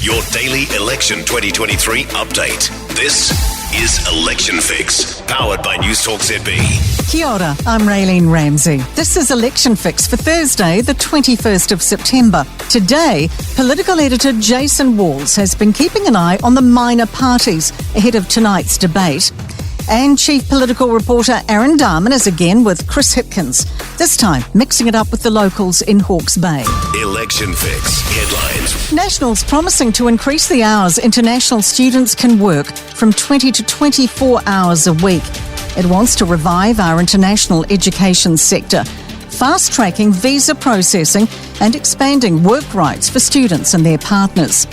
Your daily election 2023 update. This is Election Fix, powered by Newstalk ZB. Kia ora, I'm Raylene Ramsay. This is Election Fix for Thursday, the 21st of September. Today, political editor Jason Walls has been keeping an eye on the minor parties ahead of tonight's debate. And Chief Political Reporter Aaron Dahmen is again with Chris Hipkins, this time mixing it up with the locals in Hawke's Bay. Election Fix headlines. Nationals promising to increase the hours international students can work from 20 to 24 hours a week. It wants to revive our international education sector, fast-tracking visa processing and expanding work rights for students and their partners.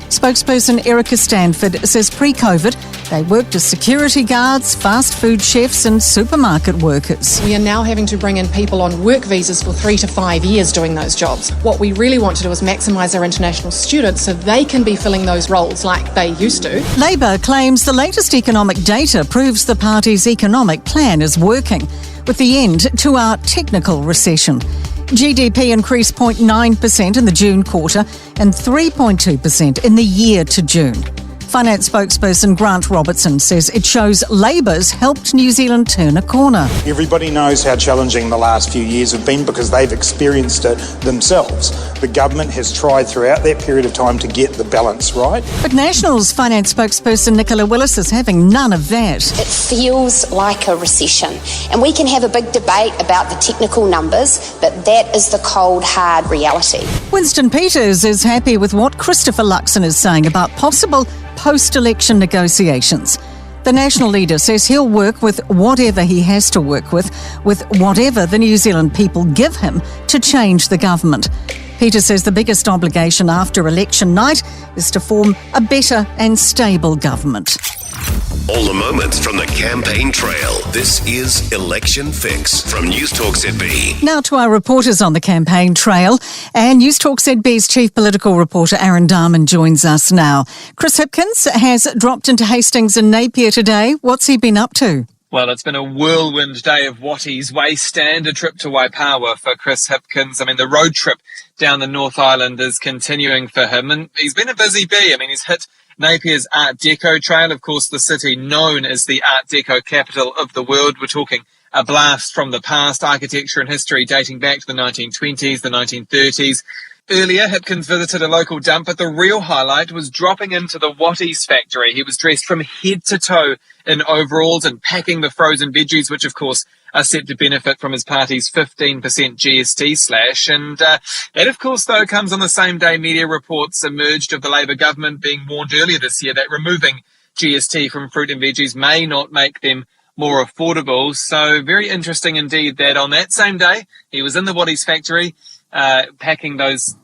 Spokesperson Erica Stanford says pre-COVID, they worked as security guards, fast food chefs and supermarket workers. We are now having to bring in people on work visas for 3 to 5 years doing those jobs. What we really want to do is maximise our international students so they can be filling those roles like they used to. Labor claims the latest economic data proves the party's economic plan is working, with the end to our technical recession. GDP increased 0.9% in the June quarter and 3.2% in the year to June. Finance spokesperson Grant Robertson says it shows Labor's helped New Zealand turn a corner. Everybody knows how challenging the last few years have been because they've experienced it themselves. The government has tried throughout that period of time to get the balance right. But Nationals finance spokesperson Nicola Willis is having none of that. It feels like a recession, and we can have a big debate about the technical numbers, but that is the cold, hard reality. Winston Peters is happy with what Christopher Luxon is saying about possible post-election negotiations. The national leader says he'll work with whatever he has to work with whatever the New Zealand people give him to change the government. Peter says the biggest obligation after election night is to form a better and stable government. All the moments from the campaign trail. This is Election Fix from Newstalk ZB. Now to our reporters on the campaign trail. And Newstalk ZB's Chief Political Reporter Aaron Dahmen joins us now. Chris Hipkins has dropped into Hastings and Napier today. What's he been up to? Well, it's been a whirlwind day of Wattie's waste and a trip to Waipawa for Chris Hipkins. I mean, the road trip down the North Island is continuing for him, and he's been a busy bee. I mean, he's hit Napier's Art Deco trail, of course, the city known as the Art Deco capital of the world. We're talking a blast from the past, architecture and history dating back to the 1920s, the 1930s. Earlier, Hipkins visited a local dump, but the real highlight was dropping into the Wattie's factory. He was dressed from head to toe in overalls and packing the frozen veggies, which, of course, are set to benefit from his party's 15% GST slash. And that, of course, though, comes on the same day media reports emerged of the Labour government being warned earlier this year that removing GST from fruit and veggies may not make them more affordable. So very interesting indeed that on that same day, he was in the Wattie's factory packing those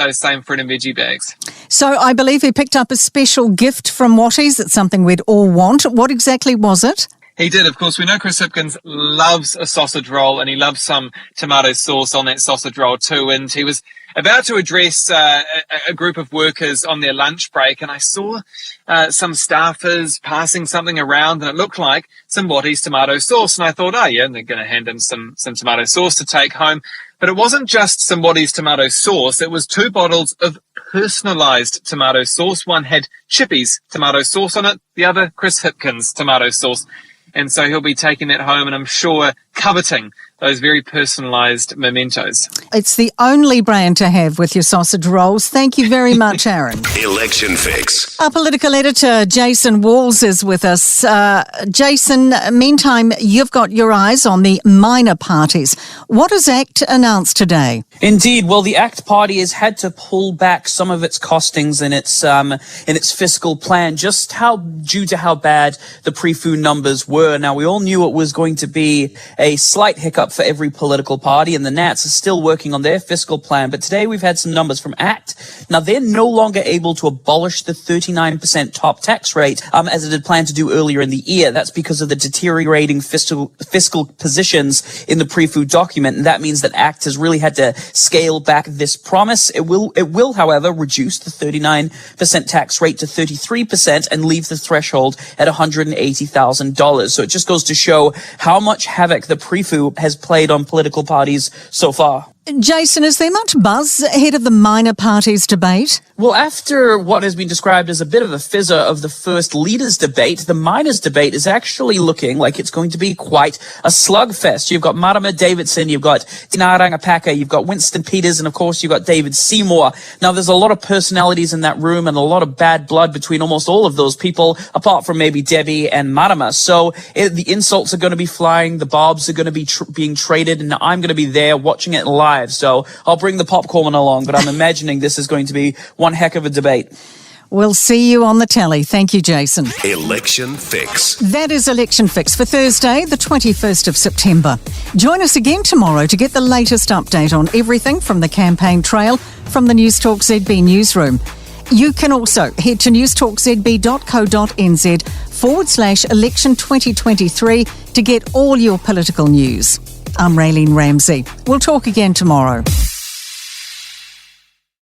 same fruit and veggie bags. So I believe he picked up a special gift from Wattie's. It's something we'd all want. What exactly was it? He did, of course. We know Chris Hipkins loves a sausage roll, and he loves some tomato sauce on that sausage roll too. And he was about to address a group of workers on their lunch break, and I saw some staffers passing something around, and it looked like some Wattie's tomato sauce. And I thought, oh yeah, they're going to hand him some tomato sauce to take home. But it wasn't just some Wattie's tomato sauce. It was 2 bottles of personalised tomato sauce. One had Chippy's tomato sauce on it, the other Chris Hipkins tomato sauce. And so he'll be taking that home and I'm sure coveting those very personalised mementos. It's the only brand to have with your sausage rolls. Thank you very much, Aaron. Election Fix. Our political editor, Jason Walls, is with us. Jason, meantime, you've got your eyes on the minor parties. What has ACT announced today? Indeed. Well, the ACT party has had to pull back some of its costings in its fiscal plan, just due to how bad the pre-food numbers were. Now, we all knew it was going to be a slight hiccup for every political party, and the Nats are still working on their fiscal plan. But today we've had some numbers from ACT. Now, they're no longer able to abolish the 39% top tax rate, as it had planned to do earlier in the year. That's because of the deteriorating fiscal positions in the pre-food document, and that means that ACT has really had to scale back this promise. It will, however, reduce the 39% tax rate to 33% and leave the threshold at $180,000. So it just goes to show how much havoc the pre-food has played on political parties so far. Jason, is there much buzz ahead of the minor parties debate? Well, after what has been described as a bit of a fizzer of the first leaders debate, the minors debate is actually looking like it's going to be quite a slugfest. You've got Marama Davidson, you've got Tina Rangapaka, you've got Winston Peters, and of course you've got David Seymour. Now, there's a lot of personalities in that room and a lot of bad blood between almost all of those people, apart from maybe Debbie and Marama. So the insults are going to be flying, the barbs are going to be being traded, and I'm going to be there watching it live. So I'll bring the popcorn along, but I'm imagining this is going to be one heck of a debate. We'll see you on the telly. Thank you, Jason. Election Fix. That is Election Fix for Thursday, the 21st of September. Join us again tomorrow to get the latest update on everything from the campaign trail from the Newstalk ZB newsroom. You can also head to newstalkzb.co.nz/election 2023 to get all your political news. I'm Raylene Ramsay. We'll talk again tomorrow.